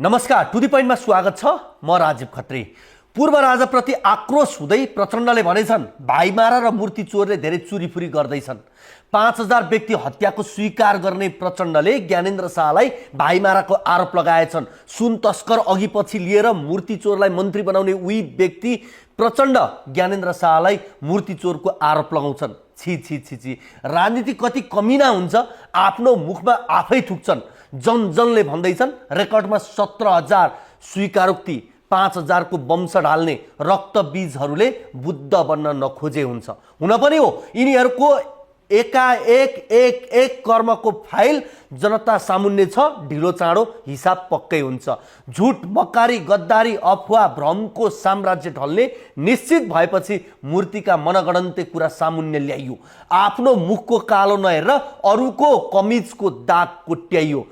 नमस्कार, टु दी पोइन्टमा स्वागत छ। म राजीव खत्री। पूर्व राजाप्रति आक्रोश हुँदै प्रचण्डले भनेछन् भाइमारा र मूर्ति चोरले धेरै चुरीफुरी गर्दैछन्। 5000 व्यक्ति हत्याको स्वीकार गर्ने प्रचण्डले ज्ञानेन्द्र शाहलाई भाइमाराको आरोप लगाएछन्। सुन तस्कर अघि पछि लिएर मूर्ति चोरलाई मन्त्री बनाउने उही व्यक्ति प्रचण्ड ज्ञानेन्द्र शाहलाई मूर्ति चोरको आरोप लगाउँछन्। छी छी छी छी, राजनीति कति कमिना हुन्छ, आफ्नो मुखमा आफै थुक्छन्। जनले भन्दैछन् रेकर्डमा 17000 स्वीकारोक्ति, 5000 को वंश ढाल्ने रक्त बीजहरूले बुद्ध बन्न नखोजे हुन्छ। हुन पनि हो, यिनीहरूको एकाएक एक कर्मको फाइल जनता सामुन्ने छ। ढिलो चाँडो हिसाब पक्कै हुन्छ। झुट, मक्कारी, गद्दारी, अफवाह, भ्रमको साम्राज्य ढल्ने निश्चित भएपछि मूर्तिका मनगणन्ते कुरा सामुन्ने ल्याइयो। आफ्नो मुखको कालो नहेरेर अरूको कमिजको दाग कोट्याइयो।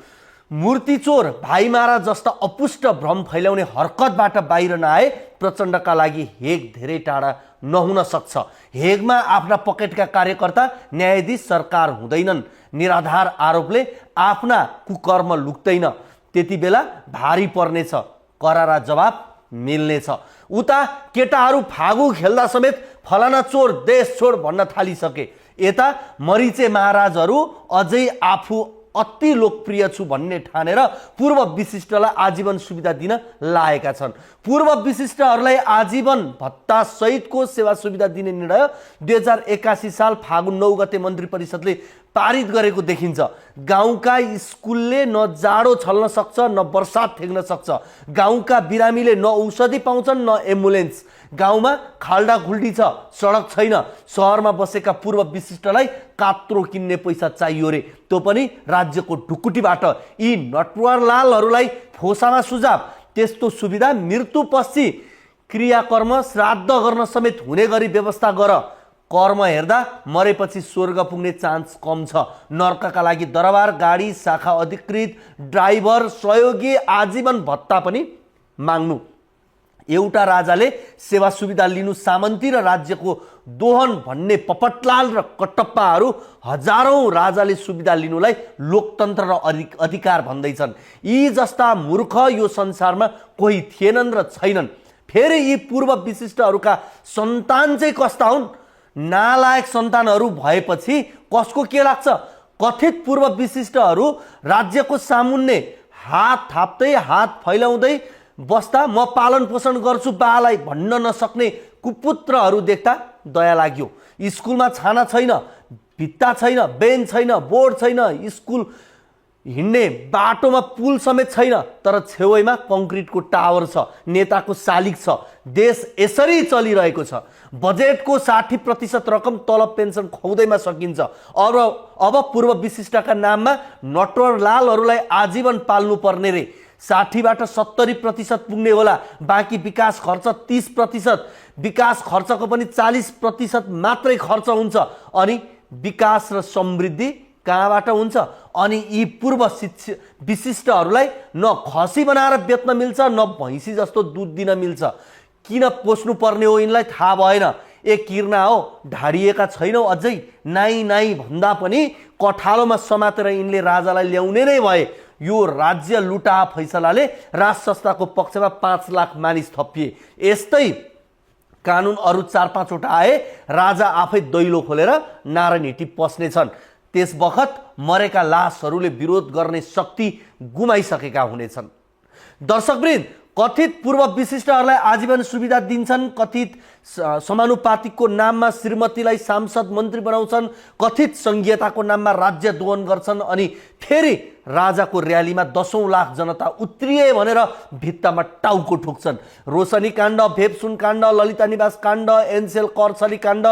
मूर्ति चोर भाइमारा जस्ता अपुष्ट भ्रम फैलाउने हरकतबाट बाहिर नआए प्रचण्डका लागि हेग धेरै टाढा नहुन सक्छ। हेगमा आफ्ना पकेटका कार्यकर्ता, न्यायाधीश, सरकार हुँदैनन्। निराधार आरोपले आफ्ना कुकर्म लुक्दैन। त्यति बेला भारी पर्नेछ, करारा जवाब मिल्नेछ। उता केटाहरू फागु खेल्दा समेत फलाना चोर देश छोड भन्न थालिसके। यता मरिचे महाराजहरू अझै आफू अति लोकप्रिय छु भन्ने ठानेर पूर्व विशिष्टलाई आजीवन सुविधा दिन लागेका छन्। पूर्व विशिष्टहरूलाई आजीवन भत्ता सहितको सेवा सुविधा दिने निर्णय 2081 साल फागुन 9 गते मन्त्री परिषदले पारित गरेको देखिन्छ। गाउँका स्कुलले न जाडो छल्न सक्छ, न बर्सात ठेक्न सक्छ। गाउँका बिरामीले न औषधि पाउँछन्, न एम्बुलेन्स। गाउँमा खाल्डा खुल्डी छ, सडक छैन। सहरमा बसेका पूर्व विशिष्टलाई कात्रो किन्ने पैसा चाहियो रे, त्यो पनि राज्यको ढुकुटीबाट। यी नटवरलालहरूलाई फोसामा सुझाव, त्यस्तो सुविधा मृत्युपछि क्रियाकर्म श्राद्ध गर्न समेत हुने गरी व्यवस्था गर। कर्म हेर्दा मरेपछि स्वर्ग पुग्ने चान्स कम छ। नर्कका लागि दरबार, गाडी, शाखा अधिकृत, ड्राइभर, सहयोगी, आजीवन भत्ता पनि माग्नु। एउटा राजाले सेवा सुविधा लिनु सामन्ती र राज्यको दोहन भन्ने पपटलाल र कटप्पाहरू हजारौं राजाले सुविधा लिनुलाई लोकतन्त्र र अधिकार भन्दैछन्। यी जस्ता मूर्ख यो संसारमा कोही थिएनन् र छैनन्। फेरि यी पूर्व विशिष्टहरूका सन्तान चाहिँ कस्ता हुन्? नालायक सन्तानहरू भएपछि कसको के लाग्छ? कथित पूर्व विशिष्टहरू राज्यको सामुन्ने हात थाप्दै, हात फैलाउँदै बस्दा म पालन पोषण गर्छु बालाई भन्न नसक्ने कुपुत्रहरू देख्दा दया लाग्यो। स्कुलमा छाना छैन, भित्ता छैन, बेन्च छैन, बोर्ड छैन, स्कुल हिँड्ने बाटोमा पुल समेत छैन, तर छेउमा कङ्क्रिटको टावर छ, नेताको शालिग छ। देश यसरी चलिरहेको छ। बजेटको 60% रकम तलब पेन्सन खुवाउँदैमा सकिन्छ। अब पूर्व विशिष्टका नाममा नटवरलालहरूलाई आजीवन पाल्नु पर्ने रे। 60बाट 70% पुग्ने होला। बाँकी विकास खर्च 30%। विकास खर्चको पनि 40% मात्रै खर्च हुन्छ। अनि विकास र समृद्धि कहाँबाट हुन्छ? अनि यी पूर्व विशिष्टहरूलाई न खसी बनाएर बेच्न मिल्छ, न भैँसी जस्तो दुध दिन मिल्छ। किन पोस्नु पर्ने हो यिनलाई थाहा भएन। एक किर्ना हो, ढाडिएका छैनौ अझै। नाइ भन्दा पनि कठालोमा समातेर यिनले राजालाई ल्याउने नै भए। यो राज्य लुटा फैसलाले राज संस्थाको पक्षमा 5 लाख मानिस थपिए। यस्तै कानुन अरू 4-5 वटा आए, राजा आफै दैलो खोलेर नारायण हिटी पस्नेछन्। त्यस बखत मरेका लासहरूले विरोध गर्ने शक्ति गुमाइसकेका हुनेछन्। दर्शकवृन्द, कथित पूर्व विशिष्टहरूलाई आजीवन सुविधा दिन्छन्, कथित समानुपातिकको नाममा श्रीमतीलाई सांसद मन्त्री बनाउँछन्, कथित संघीयताको नाममा राज्य दोहन गर्छन्, अनि फेरि राजाको र्यालीमा 10औं लाख जनता उत्रिए भनेर भित्तामा टाउको ठोक्छन्। रोशनी काण्ड, भेपसुन काण्ड, ललिता निवास काण्ड, एनसेल करछली काण्ड,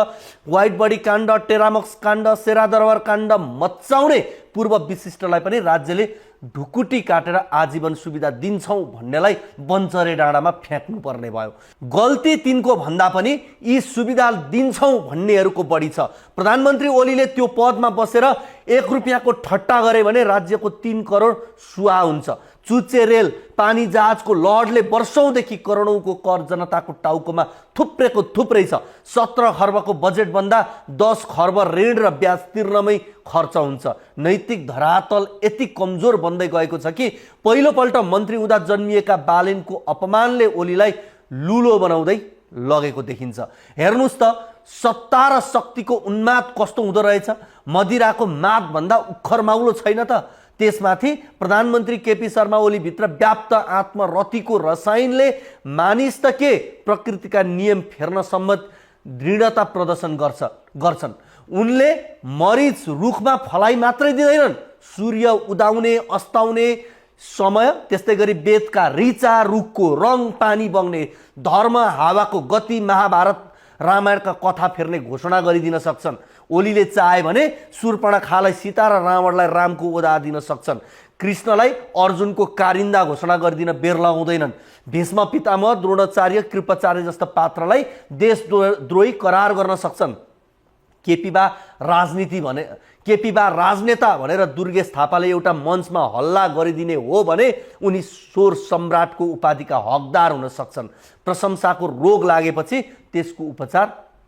व्हाइट बडी काण्ड, टेरामक्स काण्ड, सेरादरबार काण्ड मचाउने पूर्व विशिष्टलाई पनि राज्यले ढुकुटी काटेर आजीवन सुविधा दिन्छौं भन्नेलाई बन्चरे डाँडामा फ्याँक्नु पर्ने भयो। गल्ती तिनको भन्दा पनि यी सुविधा दिन्छौं भन्नेहरूको बढी छ। प्रधानमन्त्री ओलीले त्यो पदमा बसेर 1 रुपियाँको ठट्टा गरे भने राज्यको 3 करोड सुहा हुन्छ। चुचे रेल पानी जहाजको लडले वर्षौँदेखि करोडौँको कर जनताको टाउकोमा थुप्रेको थुप्रै छ। 17 खर्बको बजेटभन्दा 10 खर्ब ऋण र ब्याज तिर्नमै खर्च हुन्छ। नैतिक धरातल यति कमजोर बन्दै गएको छ कि पहिलोपल्ट मन्त्री हुँदा जन्मिएका बालेनको अपमानले ओलीलाई लुलो बनाउँदै लगेको देखिन्छ। हेर्नुस् त सत्ता र शक्तिको उन्माद कस्तो हुँदो रहेछ। मदिराको मादभन्दा उखरमाउलो छैन त। त्यसमाथि प्रधानमन्त्री केपी शर्मा ओलीभित्र व्याप्त आत्मरतिको रसायनले मानिस त के प्रकृतिका नियम फेर्न सम्मत दृढता प्रदर्शन गर्छन्। उनले मरिच रुखमा फलाइ मात्रै दिँदैनन्, सूर्य उदाउने अस्ताउने समय, त्यस्तै गरी वेदका ऋचा रुखको रङ पानी बग्ने, धर्म हावाको गति, महाभारत रामायणका कथा फेर्ने घोषणा गरिदिन सक्छन्। ओलीले चाहे भने शूर्पणखालाई सीता र रावणलाई रामको ओदा दिन सक्छन्। कृष्णलाई अर्जुनको कारिन्दा घोषणा गरिदिन बेर लगाउँदैनन्। भीष्म पितामह, द्रोणाचार्य, कृपाचार्य जस्ता पात्रलाई देशद्रोही करार गर्न सक्छन्। केपीबा राजनेता भनेर दुर्गेश थापाले एउटा मञ्चमा हल्ला गरिदिने हो भने उनी स्वर सम्राटको उपाधिका हकदार हुन सक्छन्। प्रशंसाको रोग लागेपछि त्यसको उपचार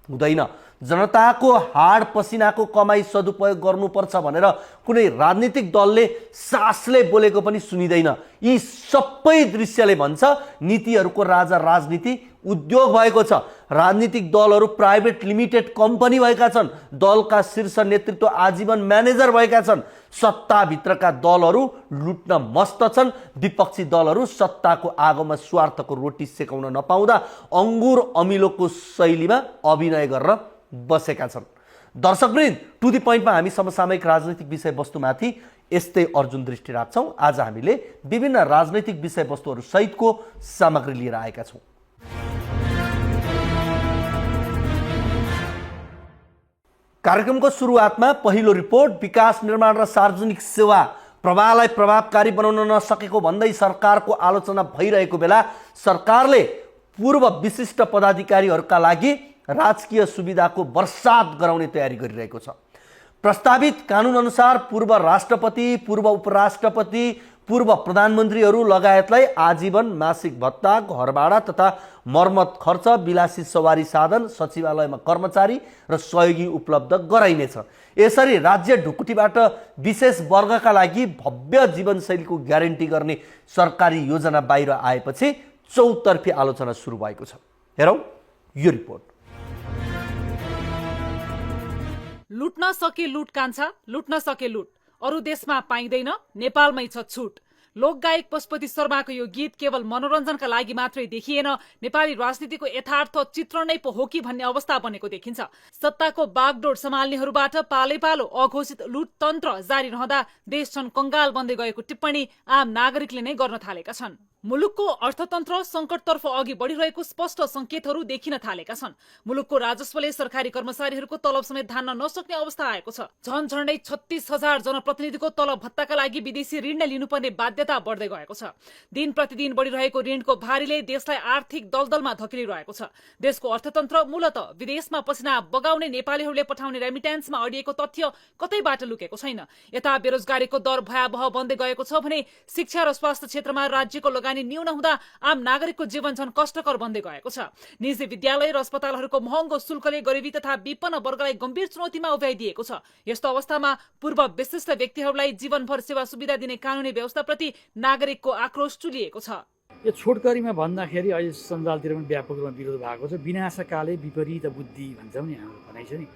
हुँदैन। जनताको हाड पसिनाको कमाई सदुपयोग गर्नुपर्छ भनेर कुनै राजनीतिक दलले सासले बोलेको पनि सुनिँदैन। यी सबै दृश्यले भन्छ नीतिहरूको राजा राजनीति उद्योग भएको छ। राजनीतिक दलहरू प्राइभेट लिमिटेड कम्पनी भएका छन्। दलका शीर्ष नेतृत्व आजीवन म्यानेजर भएका छन्। सत्ताभित्रका दलहरू लुट्न मस्त छन्। विपक्षी दलहरू सत्ताको आगोमा स्वार्थको रोटी सेकाउन नपाउँदा अङ्गुर अमिलोको शैलीमा अभिनय गरेर बसेका छन्। दर्शकवृन्द, टु द पोइन्टमा हामी समसामयिक राजनैतिक विषयवस्तुमाथि यस्तै अर्जुन दृष्टि राख्छौँ। आज हामीले विभिन्न राजनैतिक विषयवस्तुहरू सहितको सामग्री लिएर आएका छौँ। कार्यक्रमको सुरुवातमा पहिलो रिपोर्ट, विकास निर्माण र सार्वजनिक सेवा प्रवाहलाई प्रभावकारी बनाउन नसकेको भन्दै सरकारको आलोचना भइरहेको बेला सरकारले पूर्व विशिष्ट पदाधिकारीहरूका लागि राजकीय सुविधाको वर्षात गराउने तयारी गरिरहेको छ। प्रस्तावित कानुन अनुसार पूर्व राष्ट्रपति, पूर्व उपराष्ट्रपति, पूर्व प्रधानमन्त्रीहरू लगायतलाई आजीवन मासिक भत्ता, घरभाडा तथा मर्मत खर्च, विलासी सवारी साधन, सचिवालयमा कर्मचारी र सहयोगी उपलब्ध गराइनेछ। यसरी राज्य ढुकुटीबाट विशेष वर्गका लागि भव्य जीवनशैलीको ग्यारेन्टी गर्ने सरकारी योजना बाहिर आएपछि चौतर्फी आलोचना सुरु भएको छ। हेरौँ यो रिपोर्ट। लुट्न सके लुट कान्छा, लुट्न सके लुट, अरू देशमा पाइँदैन, नेपालमै छ छुट। लोकगायक पशुपति शर्माको यो गीत केवल मनोरञ्जनका लागि मात्रै देखिएन, नेपाली राजनीतिको यथार्थ चित्रण नै पो हो कि भन्ने अवस्था बनेको देखिन्छ। सत्ताको बागडोर सम्हाल्नेहरूबाट पालै पालो अघोषित लुटतन्त्र जारी रहँदा देश छन् कंगाल बन्दै गएको टिप्पणी आम नागरिकले नै गर्न थालेका छन्। मुलुकको अर्थतन्त्र संकटतर्फ अघि बढिरहेको स्पष्ट संकेतहरू देखिन थालेका छन्। मुलुकको राजस्वले सरकारी कर्मचारीहरूको तलब समेत धान्न नसक्ने अवस्था आएको छ। झन्झन्डै 36,000 जनप्रतिनिधिको तलब भत्ताका लागि विदेशी ऋण नै लिनुपर्ने बाध्यता बढ्दै गएको छ। दिन प्रतिदिन बढिरहेको ऋणको भारीले देशलाई आर्थिक दलदलमा धकेलिरहेको छ। देशको अर्थतन्त्र मूलतः विदेशमा पसिना बगाउने नेपालीहरूले पठाउने रेमिट्यान्समा अडिएको तथ्य कतैबाट लुकेको छैन। यता बेरोजगारीको दर भयावह बन्दै गएको छ भने शिक्षा र स्वास्थ्य क्षेत्रमा राज्यको लगानी न्यून हुँदा आम नागरिकको जीवन झन् कष्टकर बन्दै गएको छ। निजी विद्यालय र अस्पतालहरूको महँगो शुल्कले गरिबी तथा विपन्न वर्गलाई गम्भीर चुनौतीमा उभ्याइदिएको छ। यस्तो अवस्थामा पूर्व विशिष्ट व्यक्तिहरूलाई जीवनभर सेवा सुविधा दिने कानुनी व्यवस्थाप्रति नागरिकको आक्रोश चुलिएको छ। यो छोटकरीमा भन्दाखेरि अहिले सञ्जालतिर पनि व्यापक रूपमा विरोध भएको छ। विनाशकाले विपरीत बुद्धि भन्छौँ नि, हाम्रो भनाइ छ नि,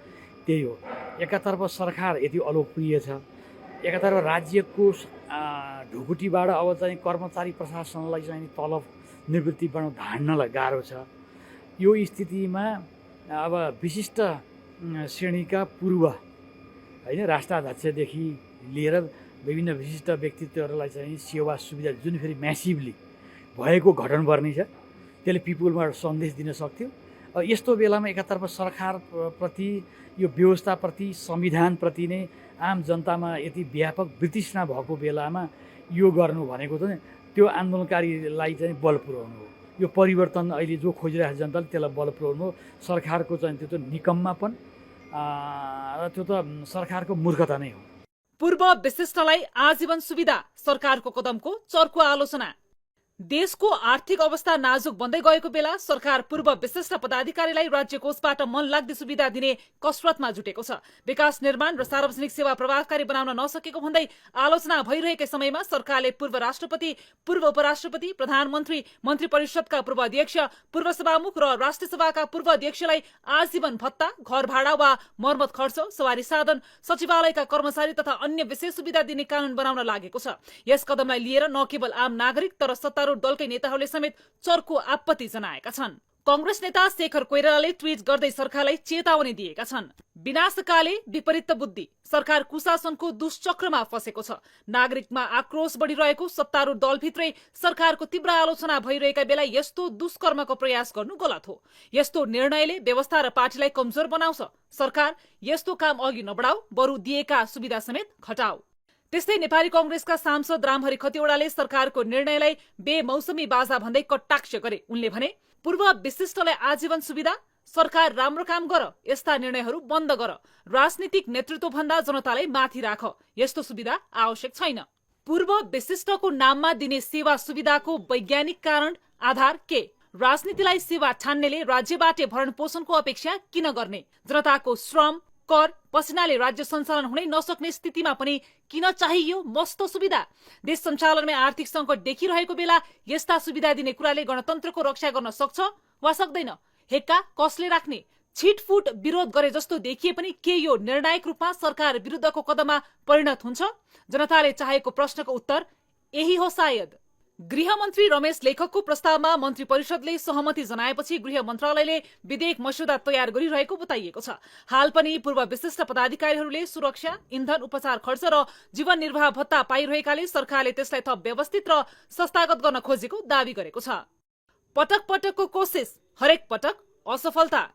त्यही हो। एकातर्फ सरकार यति अलोकप्रिय छ, एकातर्फ राज्यको ढुकुटीबाट अब चाहिँ कर्मचारी प्रशासनलाई चाहिँ तलब निवृत्ति बनाउन धान्नलाई गाह्रो छ। यो स्थितिमा अब विशिष्ट श्रेणीका पूर्व होइन राष्ट्राध्यक्षदेखि लिएर विभिन्न विशिष्ट व्यक्तित्वहरूलाई चाहिँ सेवा सुविधा जुन फेरि म्यासिभली भएको घटन पर्ने छ, त्यसले पिपुलमा सन्देश दिन सक्थ्यो। यस्तो बेलामा एकातर्फ सरकारप्रति, यो व्यवस्थाप्रति, संविधानप्रति नै आम जनतामा यति व्यापक वितृष्णा भएको बेलामा यो गर्नु भनेको चाहिँ त्यो आन्दोलनकारीलाई चाहिँ बल पुर्याउनु हो। यो परिवर्तन अहिले जो खोजिरहेको जनताले त्यसलाई बल पुर्याउनु हो। सरकारको चाहिँ त्यो त निकम्मापन र त्यो त सरकारको मूर्खता नै हो। पूर्व विशिष्टलाई आजीवन सुविधा, सरकारको कदमको चर्को आलोचना। देशको आर्थिक अवस्था नाजुक बन्दै गएको बेला सरकार पूर्व विशिष्ट पदाधिकारीलाई राज्य कोषबाट मनलाग्दी सुविधा दिने कसरतमा जुटेको छ। विकास निर्माण र सार्वजनिक सेवा प्रभावकारी बनाउन नसकेको भन्दै आलोचना भइरहेकै समयमा सरकारले पूर्व राष्ट्रपति, पूर्व उपराष्ट्रपति, प्रधानमन्त्री, मन्त्री परिषदका पूर्व अध्यक्ष, पूर्व सभामुख र राष्ट्रिय सभाका पूर्व अध्यक्षलाई आजीवन भत्ता, घर भाडा वा मर्मत खर्च, सवारी साधन, सचिवालयका कर्मचारी तथा अन्य विशेष सुविधा दिने कानून बनाउन लागेको छ। यस कदमलाई लिएर न केवल आम नागरिक तर सत्तारूढ दलकै नेताहरूले समेत चर्को आपत्ति जनाएका छन्। कांग्रेस नेता शेखर कोइरालाले ट्वीट गर्दै सरकारलाई चेतावनी दिएका छन्। विनाशकाले विपरीत बुद्धि, सरकार कुशासनको दुष्चक्रमा फसेको छ। नागरिकमा आक्रोश बढिरहेको सत्तारूढ दलभित्रै सरकारको तीव्र आलोचना भइरहेका बेला यस्तो दुष्कर्मको प्रयास गर्नु गलत हो। यस्तो निर्णयले व्यवस्था र पार्टीलाई कमजोर बनाउँछ। सरकार यस्तो काम अघि नबढाऊ, बरु दिएका सुविधा समेत घटाऊ। त्यस्तै नेपाली कांग्रेसका सांसद रामहरि खतिवड़ाले सरकारको निर्णयलाई बेमौसमी बाजा भन्दै कटाक्ष गरे। उनले भने, पूर्व विशिष्टलाई आजीवन सुविधा, सरकार राम्रो काम गर, यस्ता निर्णयहरू बन्द गर, राजनीतिक नेतृत्व भन्दा जनतालाई माथि राख, यस्तो सुविधा आवश्यक छैन। पूर्व विशिष्टको नाममा दिने सेवा सुविधाको वैज्ञानिक कारण आधार के? राजनीतिलाई सेवा ठान्नेले राज्यबाट भरण पोषणको अपेक्षा किन गर्ने? जनताको श्रम, कर, पसिनाले राज्य सञ्चालन हुनै नसक्ने स्थितिमा पनि किन चाहियो मस्तो सुविधा? देश सञ्चालनमा आर्थिक सङ्कट देखिरहेको बेला यस्ता सुविधा दिने कुराले गणतन्त्रको रक्षा गर्न सक्छ वा सक्दैन? हेक्का कसले राख्ने? छिटफुट विरोध गरे जस्तो देखिए पनि के यो निर्णायक रूपमा सरकार विरुद्धको कदममा परिणत हुन्छ? जनताले चाहेको प्रश्नको उत्तर यही हो सायद। गृहमन्त्री रमेश लेखकको प्रस्तावमा मन्त्री परिषदले सहमति जनाएपछि गृह मन्त्रालयले विधेयक मस्यौदा तयार गरिरहेको बताइएको छ। हाल पनि पूर्व विशिष्ट पदाधिकारीहरूले सुरक्षा, इन्धन, उपचार खर्च र जीवन निर्वाह भत्ता पाइरहेकाले सरकारले त्यसलाई थप व्यवस्थित र संस्थागत गर्न खोजेको दावी गरेको छ। पटक पटकको कोसिस, हरेक पटक असफलता।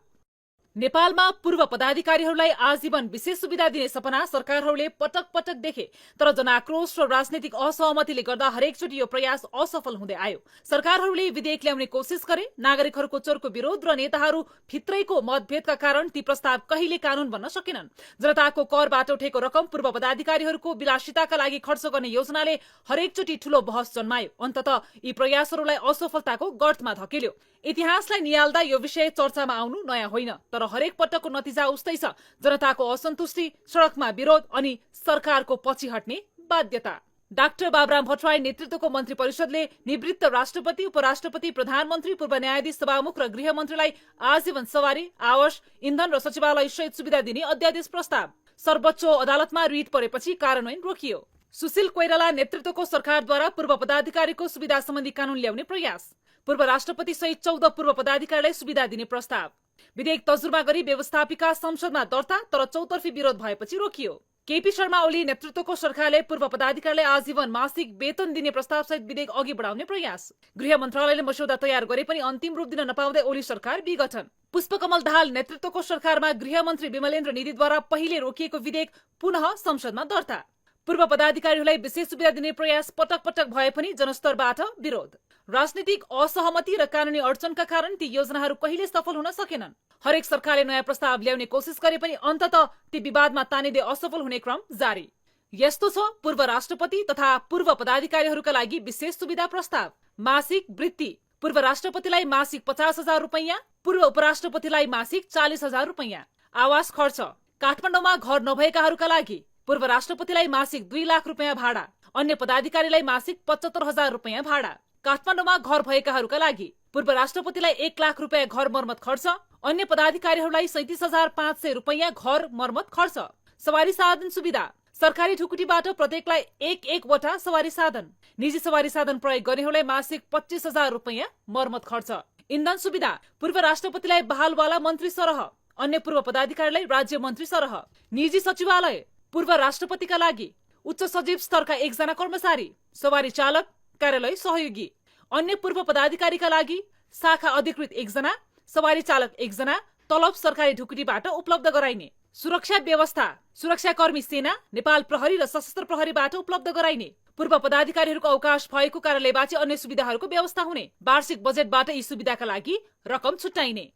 नेपालमा पूर्व पदाधिकारीहरूलाई आजीवन विशेष सुविधा दिने सपना सरकारहरूले पटक पटक देखे, तर जनाक्रोश र राजनीतिक असहमतिले गर्दा हरेकचोटि यो प्रयास असफल हुँदै आयो। सरकारहरूले विधेयक ल्याउने कोसिस गरे, नागरिकहरूको चोरको विरोध र नेताहरू भित्रैको मतभेदका कारण ती प्रस्ताव कहिले कानून बन्न सकेनन्। जनताको करबाट उठेको रकम पूर्व पदाधिकारीहरूको विलासिताका लागि खर्च गर्ने योजनाले हरेकचोटि ठूलो बहस जन्मायो। अन्ततः यी प्रयासहरूलाई असफलताको गर्तमा धकेल्यो। इतिहासलाई निहाल्दा यो विषय चर्चामा आउनु नयाँ होइन, तर हरेक पटकको नतिजा उस्तै छ। जनताको असन्तुष्टि, सडकमा विरोध अनि सरकारको पछि हट्ने बाध्यता। डाक्टर बाबुराम भट्टराई नेतृत्वको मन्त्री परिषदले निवृत्त राष्ट्रपति, उपराष्ट्रपति, प्रधानमन्त्री, पूर्व न्यायाधीश, सभामुख र गृहमन्त्रीलाई आजीवन सवारी, आवास, इन्धन र सचिवालय सहित सुविधा दिने अध्यादेश प्रस्ताव सर्वोच्च अदालतमा रिट परेपछि कार्यान्वयन रोकियो। सुशील कोइराला नेतृत्वको सरकारद्वारा पूर्व पदाधिकारीको सुविधा सम्बन्धी कानून ल्याउने प्रयास। पूर्व राष्ट्रपति सहित 14 पूर्व पदाधिकारीलाई सुविधा दिने प्रस्ताव। विधेयक तर्जुमा गरी व्यवस्थापिका संसदमा दर्ता, तर चौतर्फी विरोध भएपछि रोकियो। केपी शर्मा ओली नेतृत्वको सरकारले पूर्व पदाधिकारीलाई आजीवन मासिक वेतन दिने प्रस्ताव सहित विधेयक अघि बढाउने प्रयास। गृह मन्त्रालयले मस्यौदा तयार गरे पनि अन्तिम रूप दिन नपाउँदै ओली सरकार विघटन। पुष्पकमल दाहाल नेतृत्वको सरकारमा गृहमन्त्री विमलेन्द्र निधिद्वारा पहिले रोकिएको विधेयक पुनः संसदमा दर्ता। पूर्व पदाधिकारीहरूलाई विशेष सुविधा दिने प्रयास पटक पटक भए पनि जनस्तरबाट विरोध। राजनीतिक असहमति र कानूनी अडचनका कारण ती योजनाहरू कहिले सफल हुन सकेनन्। हरेक सरकारले नयाँ प्रस्ताव ल्याउने कोसिस गरे पनि अन्ततः ती विवादमा तानिँदै असफल हुने क्रम जारी। यस्तो छ पूर्व राष्ट्रपति तथा पूर्व पदाधिकारीहरूका लागि विशेष सुविधा प्रस्ताव। मासिक वृत्ति, पूर्व राष्ट्रपतिलाई मासिक 50,000 रुपैयाँ, पूर्व उपराष्ट्रपतिलाई मासिक 40,000 रुपैयाँ। आवास खर्च, काठमाडौँमा घर नभएकाहरूका लागि पूर्व राष्ट्रपतिलाई मासिक 2 लाख रुपैयाँ भाडा, अन्य पदाधिकारीलाई मासिक 75,000 रुपैयाँ भाडा। काठमाडौँमा घर भएकाहरूका लागि पूर्व राष्ट्रपतिलाई 1 लाख रुपैयाँ घर मर्मत खर्च, अन्य पदाधिकारीहरूलाई 37,500 रुपैयाँ घर मर्मत खर्च। सवारी साधन सुविधा, सरकारी ढुकुटीबाट प्रत्येकलाई एक वटा सवारी साधन, निजी सवारी साधन प्रयोग गर्नेहरूलाई मासिक 25,000 रुपैयाँ मर्मत खर्च। इन्धन सुविधा, पूर्व राष्ट्रपतिलाई बहालवाला मन्त्री सरह, अन्य पूर्व पदाधिकारीलाई राज्य मन्त्री सरह। निजी सचिवालय, पूर्व राष्ट्रपतिका लागि उच्च सचिव स्तरका 1 जना कर्मचारी, सवारी चालक, कार्यालय सहयोगी। अन्य पूर्व पदाधिकारीका लागि शाखा अधिकृत 1 जना, सवारी चालक 1 जना, तलब सरकारी ढुकुटीबाट उपलब्ध गराइने। सुरक्षा व्यवस्था, सुरक्षाकर्मी सेना, नेपाल प्रहरी र सशस्त्र प्रहरीबाट उपलब्ध गराइने। पूर्व पदाधिकारीहरूको अवकाश भएको कार्यालयबाट अन्य सुविधाहरूको व्यवस्था हुने। वार्षिक बजेटबाट यी सुविधाका लागि रकम छुट्याइने।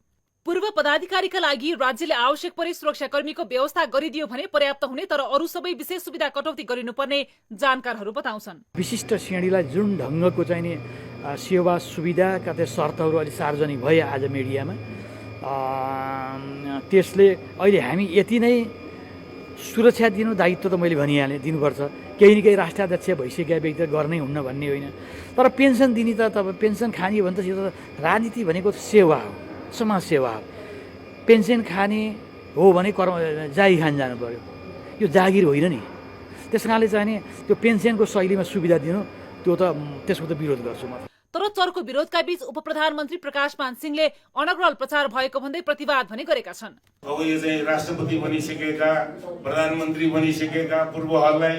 पूर्व पदाधिकारीका लागि राज्यले आवश्यक परे सुरक्षाकर्मीको व्यवस्था गरिदियो भने पर्याप्त हुने, तर अरू सबै विशेष सुविधा कटौती गरिनुपर्ने जानकारहरू बताउँछन्। विशिष्ट श्रेणीलाई जुन ढङ्गको चाहिँ नि सेवा सुविधाका त्यो शर्तहरू अहिले सार्वजनिक भए आज मिडियामा, त्यसले अहिले हामी यति नै सुरक्षा दिनु दायित्व त मैले भनिहालेँ दिनुपर्छ। केही न केही राष्ट्राध्यक्ष भइसकेका व्यक्ति गर्नै हुन्न भन्ने होइन, तर पेन्सन दिने त तपाईँ पेन्सन खाने भने त यो त राजनीति भनेको सेवा हो, समाज सेवा हो। पेन्सन खाने हो भने जागिर खान जानु पर्यो, यो जागिर होइन नि। त्यस कारणले चाहिँ नि त्यो पेन्सनको शैलीमा सुविधा दिनु त्यसको त विरोध गर्छु म। तर चर्को विरोधका बीच उपप्रधानमन्त्री प्रकाशमान सिंहले अनग्रल प्रचार भएको भन्दै प्रतिवाद भने गरेका छन्। अब यो चाहिँ राष्ट्रपति बनिसकेका, प्रधानमन्त्री बनिसकेका पूर्वहरूलाई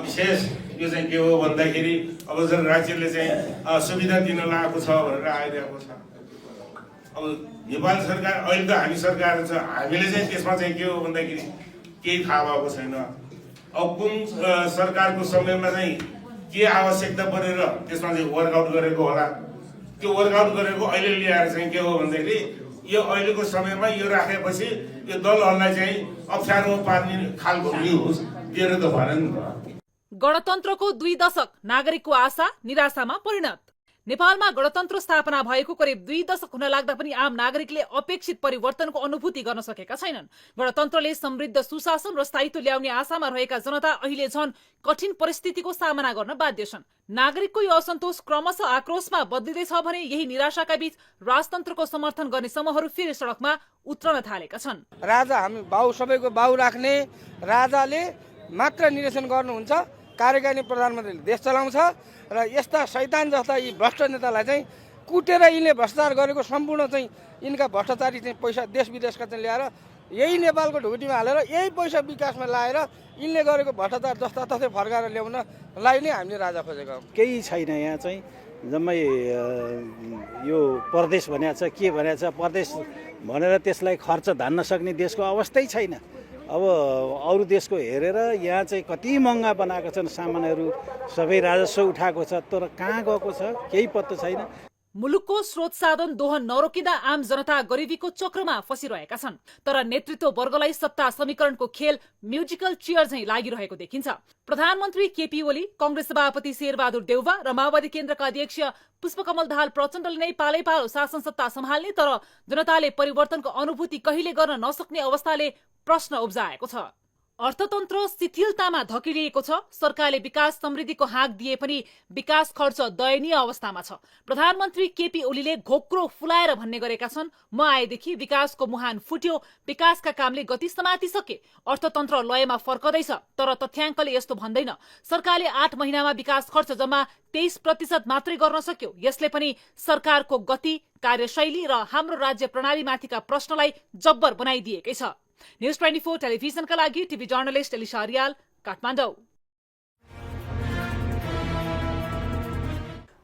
विशेष यो चाहिँ के हो भन्दाखेरि अब जुन राज्यले चाहिँ सुविधा दिन लागेको छ भनेर आइरहेको छ। अब नेपाल सरकार अहिले त हामी सरकार छ, हामीले चाहिँ त्यसमा चाहिँ के हो भन्दाखेरि केही थाहा भएको छैन। अब कुन सरकारको समयमा चाहिँ के आवश्यकता परेर त्यसमा चाहिँ वर्कआउट गरेको होला, त्यो वर्कआउट गरेको अहिले ल्याएर चाहिँ के हो भन्दाखेरि यो अहिलेको समयमा यो राखेपछि यो दलहरूलाई चाहिँ अप्ठ्यारो पार्ने खालको न्युज दिएर त भएन नि त। गणतन्त्रको 2 दशक नागरिकको आशा निराशामा परिणत। नेपालमा गणतन्त्र स्थापना भएको करिब 2 दशक हुन लाग्दा पनि आम नागरिकले अपेक्षित परिवर्तनको अनुभूति गर्न सकेका छैनन्। गणतन्त्रले समृद्ध सुशासन र स्थायित्व ल्याउने आशामा रहेका जनता अहिले झन कठिन परिस्थितिको सामना गर्न बाध्य छन्। नागरिकको यो असन्तोष क्रमशः आक्रोशमा बदलिँदैछ भने यही निराशाका बीच राजतन्त्रको समर्थन गर्ने समूहहरू फेरि सडकमा उत्रन थालेका छन्। राजा हामी बाउ सबैको बाउ राख्ने राजाले मात्र निर्देशन गर्नुहुन्छ, कार्यकारिणी प्रधानमन्त्रीले देश चलाउँछ र यस्ता शैतान जस्ता यी भ्रष्ट नेतालाई चाहिँ कुटेर यिनले भ्रष्टाचार गरेको सम्पूर्ण चाहिँ यिनका भ्रष्टाचारी चाहिँ पैसा देश विदेशका चाहिँ ल्याएर यही नेपालको ढुकुटीमा हालेर यही पैसा विकासमा लाएर यिनले गरेको भ्रष्टाचार जस्ता तस्तै फर्काएर ल्याउनलाई नै हामीले राजा खोजेका हौँ। केही छैन यहाँ चाहिँ जम्मै यो परदेश भनेको छ, के भनेको छ परदेश भनेर त्यसलाई खर्च धान्न सक्ने देशको अवस्थै छैन। अब अरू देशको हेरेर यहाँ चाहिँ कति महँगा बनाएका छन् सामानहरू, सबै राजस्व उठाएको छ, तर कहाँ गएको छ केही पत्तो छैन। मुलुकको स्रोत साधन दोहन नरोकिँदा आम जनता गरिबीको चक्रमा फसिरहेका छन्। तर नेतृत्व वर्गलाई सत्ता समीकरणको खेल म्युजिकल चेयर झैं लागिरहेको देखिन्छ। प्रधानमन्त्री केपी ओली, कांग्रेस सभापति शेरबहादुर देउवा र माओवादी केन्द्रका अध्यक्ष पुष्पकमल दाहाल प्रचण्डले नै पालैपालो शासन सत्ता सम्हाल्ने, तर जनताले परिवर्तनको अनुभूति कहिले गर्न नसक्ने अवस्थाले प्रश्न उब्जाएको छ। अर्थतन्त्र शिथिलतामा धकिलिएको छ। सरकारले विकास समृद्धिको हाँक दिए पनि विकास खर्च दयनीय अवस्थामा छ। प्रधानमन्त्री केपी ओलीले घोक्रो फुलाएर भन्ने गरेका छन्, म आएदेखि विकासको मुहान फुट्यो, विकासका कामले गति समातिसके, अर्थतन्त्र लयमा फर्कदैछ। तर तथ्याङ्कले यस्तो भन्दैन। सरकारले 8 महिनामा विकास खर्च जम्मा 23% मात्रै गर्न सक्यो। यसले पनि सरकारको गति, कार्यशैली र हाम्रो राज्य प्रणालीमाथिका प्रश्नलाई जब्बर बनाइदिएकै छ। न्यूज 24 टेलिभिजनका लागि टिभी जर्नलिस्ट एलिसा रियाल, काठमाडौँ।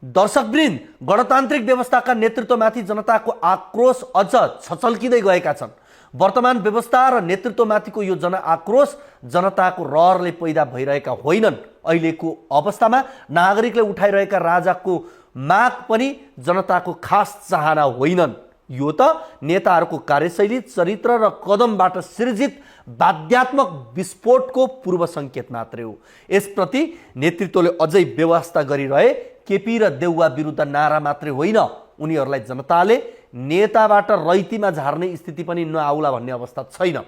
दर्शकवृन्द, गणतान्त्रिक व्यवस्थाका नेतृत्वमाथि जनताको आक्रोश अझ छचल्किँदै गएका छन्। वर्तमान व्यवस्था र नेतृत्वमाथिको यो जनआक्रोश जनताको रहरले पैदा भइरहेका होइनन्। अहिलेको अवस्थामा नागरिकले उठाइरहेका राजाको माग पनि जनताको खास चाहना होइनन्। यो त नेताहरूको कार्यशैली, चरित्र र कदमबाट सिर्जित बाध्यात्मक विस्फोटको पूर्व सङ्केत मात्रै हो। यसप्रति नेतृत्वले अझै व्यवस्था गरिरहे केपी र देउवा विरुद्ध नारा मात्रै होइन, उनीहरूलाई जनताले नेताबाट रैतीमा झार्ने स्थिति पनि नआउला भन्ने अवस्था छैन।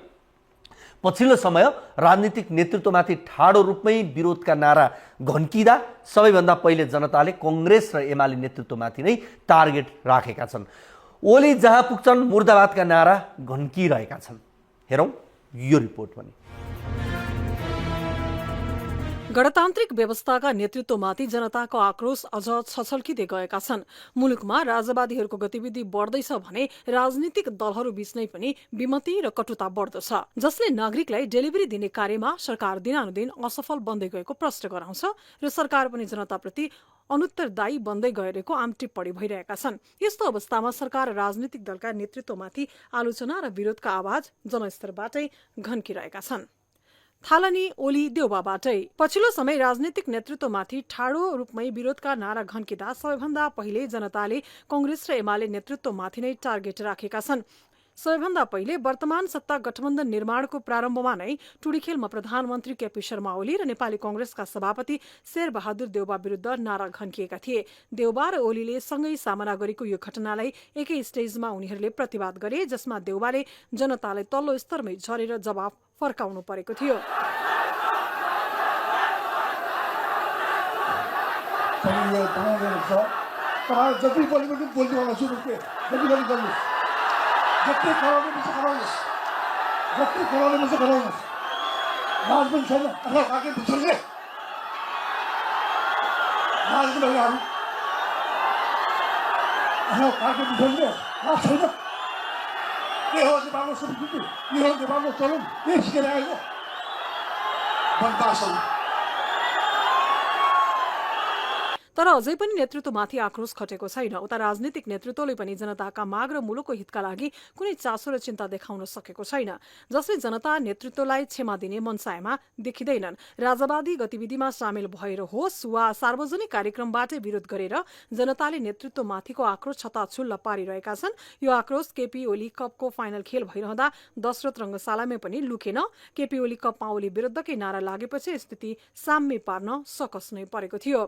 पछिल्लो समय राजनीतिक नेतृत्वमाथि ठाडो रूपमै विरोधका नारा घन्किँदा सबैभन्दा पहिले जनताले कङ्ग्रेस र एमाले नेतृत्वमाथि नै टार्गेट राखेका छन्। ओली जहाँ पुग्छन् मुर्दाबादका नारा घन्किरहेका छन्। हेरौँ यो रिपोर्ट पनि। गणतान्त्रिक व्यवस्थाका नेतृत्वमाथि जनताको आक्रोश अझ छछल्किँदै गएका छन्। मुलुकमा राजवादीहरूको गतिविधि बढ्दैछ भने राजनीतिक दलहरू बीच नै पनि विमति र कटुता बढ्दछ, जसले नागरिकलाई डेलिभरी दिने कार्यमा सरकार दिनानुदिन असफल बन्दै गएको प्रश्न गराउँछ र सरकार पनि जनताप्रति अनुत्तरदायी बन्दै गएको आम टिप्पणी भइरहेका छन्। यस्तो अवस्थामा सरकार र राजनीतिक दलका नेतृत्वमाथि आलोचना र विरोधका आवाज जनस्तरबाटै घन्किरहेका छन्। थालनी ओली देउवाबाटै पछिल्लो समय राजनीतिक नेतृत्वमाथि ठाडो रूपमै विरोधका नारा घन्किँदा सबैभन्दा पहिले जनताले कङ्ग्रेस र एमाले नेतृत्वमाथि नै टार्गेट राखेका छन्। सबैभन्दा पहिले वर्तमान सत्ता गठबन्धन निर्माणको प्रारम्भमा नै टुडीखेलमा प्रधानमन्त्री केपी शर्मा ओली र नेपाली कांग्रेसका सभापति शेरबहादुर देउबा विरुद्ध नारा घन्किएका थिए। देउबा र ओलीले सँगै सामना गरेको यो घटनालाई एकै स्टेजमा उनीहरूले प्रतिवाद गरे, जसमा देउबाले जनतालाई तल्लो स्तरमै झरेर जवाफ फर्काउनु परेको थियो। जति बोलेको पनि बोल्नु होला, सुन्नु के जति पनि गर्नुहोस्, जति कराउने मिल्छ कराउनुहोस्, जति कराउने मिल्छ कराउनुहोस्। लाज पनि छैन, अथवा काकै बुझ्छौँ लाज पनि होइन, अथवा काकै बुझ्छौँ लाज छैन। के हो नेपालको संस्कृति, के हो नेपालको चलन, के सिकेर आएको बन्दासन। तर अझै पनि नेतृत्वमाथि आक्रोश खटेको छैन। उता राजनीतिक नेतृत्वले पनि जनताका माग र मुलुकको हितका लागि कुनै चासो र चिन्ता देखाउन सकेको छैन, जसले जनता नेतृत्वलाई क्षमा दिने मनसायमा देखिँदैनन्। राजावादी गतिविधिमा सामेल भएर होस् वा सार्वजनिक कार्यक्रमबाटै विरोध गरेर जनताले नेतृत्वमाथिको आक्रोश छताछुल्ल पारिरहेका छन्। यो आक्रोश केपी ओली कपको फाइनल खेल भइरहँदा दशरथ रंगशालामै पनि लुकेन। केपी ओली कपमा ओली विरुद्धकै नारा लागेपछि स्थिति साम्य पार्न सकस नै परेको थियो।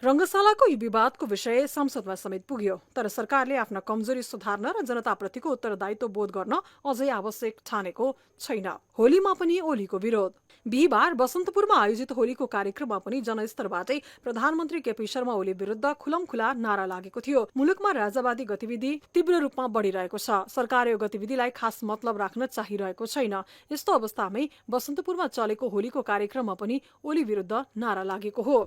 रंगशालाको यो विवादको विषय संसदमा समेत पुग्यो, तर सरकारले आफ्ना कमजोरी सुधार्न र जनताप्रतिको उत्तरदायित्व बोध गर्न अझै आवश्यक ठानेको छैन। होलीमा पनि ओलीको विरोध। बिहिबार बसन्तपुरमा आयोजित होलीको कार्यक्रममा पनि जनस्तरबाटै प्रधानमन्त्री केपी शर्मा ओली विरुद्ध खुलमखुला नारा लागेको थियो। मुलुकमा राजावादी गतिविधि तीव्र रूपमा बढ़िरहेको छ। सरकार यो गतिविधिलाई खास मतलब राख्न चाहिरहेको छैन। यस्तो अवस्थामै बसन्तपुरमा चलेको होलीको कार्यक्रममा पनि ओली विरुद्ध नारा लागेको हो।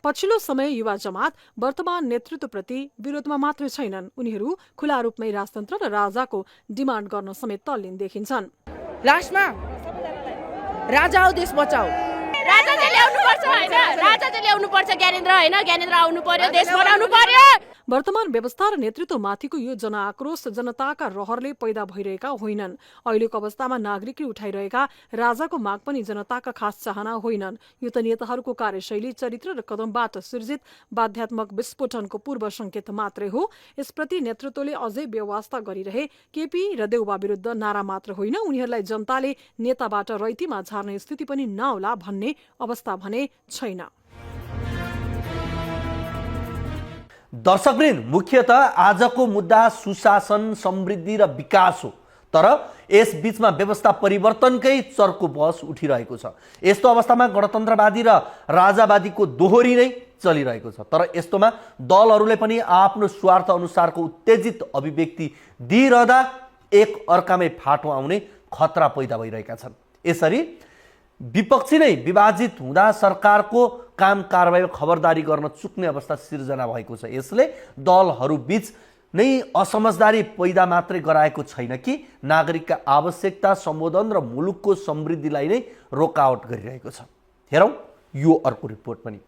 पछिल्लो समय युवा जमात वर्तमान नेतृत्वप्रति विरोधमा मात्रै छैनन्, उनीहरू खुला रूपमै राजतन्त्र र राजाको डिमान्ड गर्न समेत तल्लीन देखिन्छन्। लास्टमा राजा हो देश बचाओ, राजा चाहिँ ल्याउनु पर्छ हैन, राजा चाहिँ ल्याउनु पर्छ, ज्ञानेन्द्र हैन, ज्ञानेन्द्र आउनु पर्यो, देश बनाउनु पर्यो। वर्तमान व्यवस्था र नेतृत्वमाथिको यो जनआक्रोश जनताका रहरले पैदा भइरहेका होइनन्। अहिलेको अवस्थामा नागरिकले उठाइरहेका राजाको माग पनि जनताका खास चाहना होइनन्। यो त नेताहरूको कार्यशैली, चरित्र र कदमबाट सृजित बाध्यात्मक विस्फोटनको पूर्व संकेत मात्रै हो। यसप्रति नेतृत्वले अझै व्यवस्था गरिरहे केपी र देउबा विरुद्ध नारा मात्र होइन, उनीहरूलाई जनताले नेताबाट रैतीमा झार्ने स्थिति पनि नआउला भन्ने अवस्था भने छैन। दर्शकवृन्द, मुख्यतः आजको मुद्दा सुशासन, समृद्धि र विकास हो, तर यस बीचमा व्यवस्था परिवर्तनकै चर्को बहस उठिरहेको छ। यस्तो अवस्थामा गणतन्त्रवादी र राजावादीको दोहोरी नै चलिरहेको छ। तर यस्तोमा दलहरूले पनि आफ्नो स्वार्थ अनुसारको उत्तेजित अभिव्यक्ति दिइरहँदा एक अर्कामै फाटो आउने खतरा पैदा भइरहेका छन्। यसरी विपक्षी नै विभाजित हुँदा सरकारको काम कारबाही खबरदारी गर्न चुक्ने अवस्था सिर्जना भएको छ। यसले दलहरू बीच नै असमझदारी पैदा मात्रै गराएको छैन कि नागरिकका आवश्यकता सम्बोधन र मुलुकको समृद्धिलाई नै रोकावट गरिरहेको छ। हेरौँ यो अर्को रिपोर्ट पनि।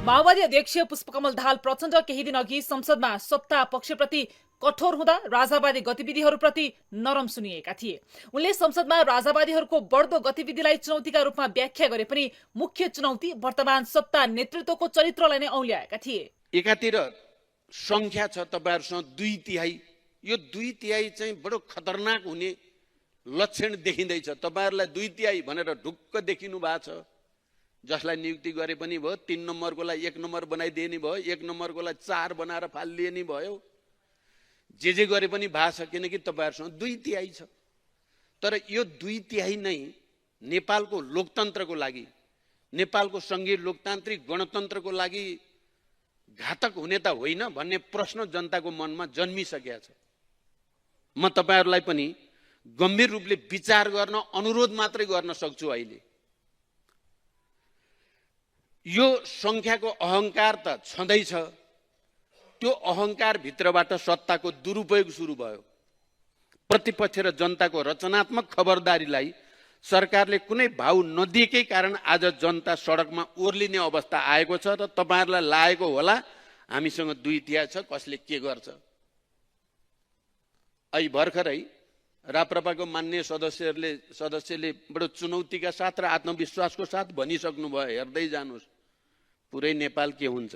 माओवादी अध्यक्ष पुष्पकमल दाहाल प्रचण्ड केही दिन अघि संसदमा सत्ता पक्षप्रति कठोर हुँदा राजावादी गतिविधिहरूप्रति नरम सुनिएका थिए। उनले संसदमा राजावादीहरूको बढ्दो गतिविधिलाई चुनौतीका रूपमा व्याख्या गरे पनि मुख्य चुनौती वर्तमान सत्ता नेतृत्वको चरित्रलाई नै औल्याएका थिए। एकातिर संख्या छ तपाईहरुसँग 2/3, यो 2/3 चाहिँ बडो खतरनाक हुने लक्षण देखिँदैछ। तपाईहरुलाई 2/3 भनेर ढुक्क देखिनु भएको छ। जसलाई नियुक्ति गरे पनि भयो, 3 नम्बरकोलाई 1 नम्बर बनाइदिने भयो, 1 नम्बरकोलाई 4 बनाएर फालिदिने भयो, जे गरे पनि भएको छ, किनकि तपाईहरुसँग 2/3 छ। तर यो 2/3 नै नेपालको लोकतन्त्रको लागि, नेपालको संघीय लोकतान्त्रिक गणतन्त्रको लागि घातक हुने त होइन भन्ने प्रश्न जनताको मनमा जन्मिसकेको छ। म तपाईहरुलाई पनि गम्भीर रूपले विचार गर्न अनुरोध मात्रै गर्न सक्छु। अहिले यो संख्याको अहंकार त छँदैछ, त्यो अहंकार भित्रबाट सत्ताको दुरुपयोग सुरु भयो। प्रतिपक्ष र जनताको रचनात्मक खबरदारीलाई सरकारले कुनै भाउ नदिएकै कारण आज जनता सडकमा ओर्लिने अवस्था आएको छ र तपाईहरुलाई लागेको होला हामीसँग 2/3 छ, कसले के गर्छ। अहिले भर्खरै राप्रपाको मान्य सदस्यले बडो चुनौतीका साथ र आत्मविश्वासको साथ भनिसक्नु भयो, हेर्दै जानुस् पुरै नेपाल के हुन्छ।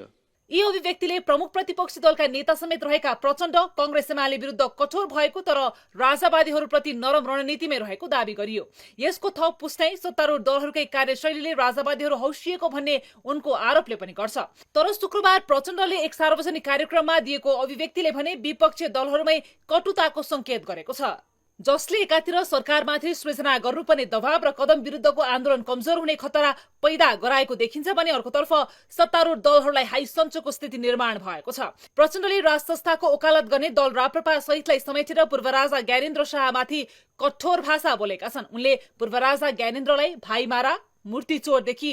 यी अभिव्यक्तिले प्रमुख प्रतिपक्षी दलका नेता समेत रहेका प्रचण्ड, कांग्रेस एमाले विरुद्ध कठोर भएको तर राजावादीहरूप्रति नरम रणनीतिमै रहेको दावी गरियो। यसको थप पुष्टाइ सत्तारूढ दलहरूकै कार्यशैलीले राजावादीहरू हौसिएको भन्ने उनको आरोपले पनि गर्छ। तर शुक्रबार प्रचण्डले एक सार्वजनिक कार्यक्रममा दिएको अभिव्यक्तिले भने विपक्षी दलहरूमै कटुताको संकेत गरेको छ, जसले एकातिर सरकारमाथि सृजना गर्नुपर्ने दबाव र कदम विरुद्धको आन्दोलन कमजोर हुने खतरा पैदा गराएको देखिन्छ भने अर्कोतर्फ सत्तारूढ दलहरूलाई हाई सञ्चोको स्थिति निर्माण भएको छ। प्रचण्डले राज संस्थाको ओकालत गर्ने दल राप्रपा सहितलाई समेटेर पूर्व राजा ज्ञानेन्द्र शाहमाथि कठोर भाषा बोलेका छन्। उनले पूर्व राजा ज्ञानेन्द्रलाई भाइमारा, मूर्तिचोरदेखि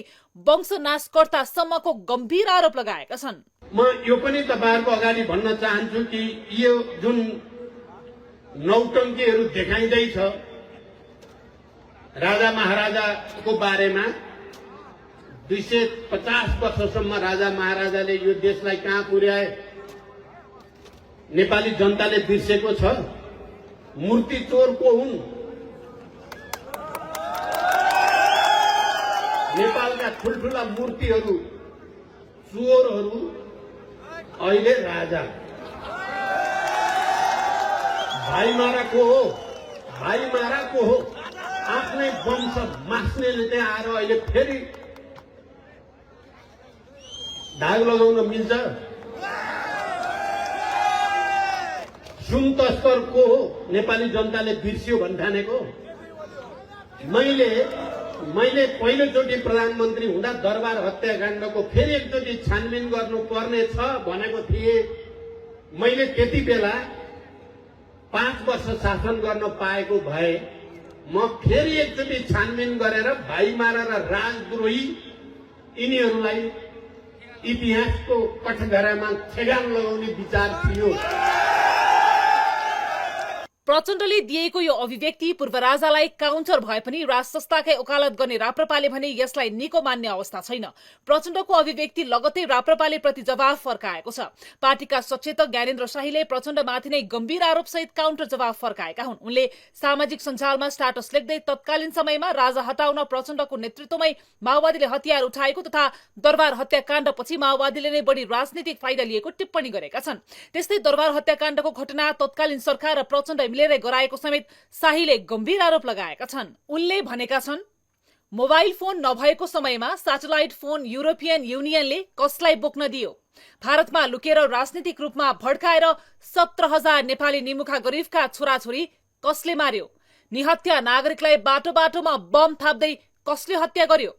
वंशनाशकर्तासम्मको गम्भीर आरोप लगाएका छन्। म यो पनि तपाईहरुको अगाडि भन्न चाहन्छु कि यो जुन नौटंकीहरू देखाइँदैछ राजा महाराजाको बारेमा, 250 वर्षसम्म राजा महाराजाले यो देशलाई कहाँ पुर्याए नेपाली जनताले बिर्सेको छ। मूर्ति चोर को हुन्? नेपालका ठुल्ठुला मूर्तिहरू चोरहरू अहिले राजा। भाइमारा को हो? भाइमारा को हो? आफ्नै वंश मास्नेले त्यहाँ आएर अहिले फेरि दाग लगाउन मिल्छ। सुन तस्कर को हो? नेपाली जनताले बिर्सियो भन्ठानेको। मैले पहिलोचोटि प्रधानमन्त्री हुँदा दरबार हत्याकाण्डको फेरि एकचोटि छानबिन गर्नुपर्ने छ भनेको थिएँ। मैले त्यति बेला 5 वर्ष शासन गर्न पाएको भए म फेरि एकचोटि छानबिन गरेर भाइमारा र राजद्रोही यिनीहरूलाई इतिहासको कठघरामा ठेगान लगाउने विचार थियो। प्रचण्डले दिएको यो अभिव्यक्ति पूर्व राजालाई काउन्टर भए पनि राज संस्थाकै ओकालत गर्ने राप्रपाले भने यसलाई निको मान्ने अवस्था छैन। प्रचण्डको अभिव्यक्ति लगत्तै राप्रपाले प्रति जवाफ फर्काएको छ। पार्टीका सचेतक ज्ञानेन्द्र शाहीले प्रचण्डमाथि नै गम्भीर आरोपसहित काउन्टर जवाफ फर्काएका हुन्। उनले सामाजिक सञ्जालमा स्ट्याटस लेख्दै तत्कालीन समयमा राजा हटाउन प्रचण्डको नेतृत्वमै माओवादीले हतियार उठाएको तथा दरबार हत्याकाण्डपछि माओवादीले नै बढी राजनीतिक फाइदा लिएको टिप्पणी गरेका छन्। त्यस्तै दरबार हत्याकाण्डको घटना तत्कालीन सरकार र प्रचण्ड मिलेर गराएको समेत शाहीले गम्भीर आरोप लगाएका छन्। उनले भनेका छन्, मोबाइल फोन नभएको समयमा सैटेलाइट फोन युरोपियन युनियनले कसलाई बोक्न दियो? भारतमा लुकेर राजनीतिक रूपमा भड्काएर 17,000 नेपाली निमुखा गरिबका छोराछोरी कसले मार्यो? निहत्या नागरिकलाई बाटो बाटोमा बम थाप्दै कसले हत्या गर्यो?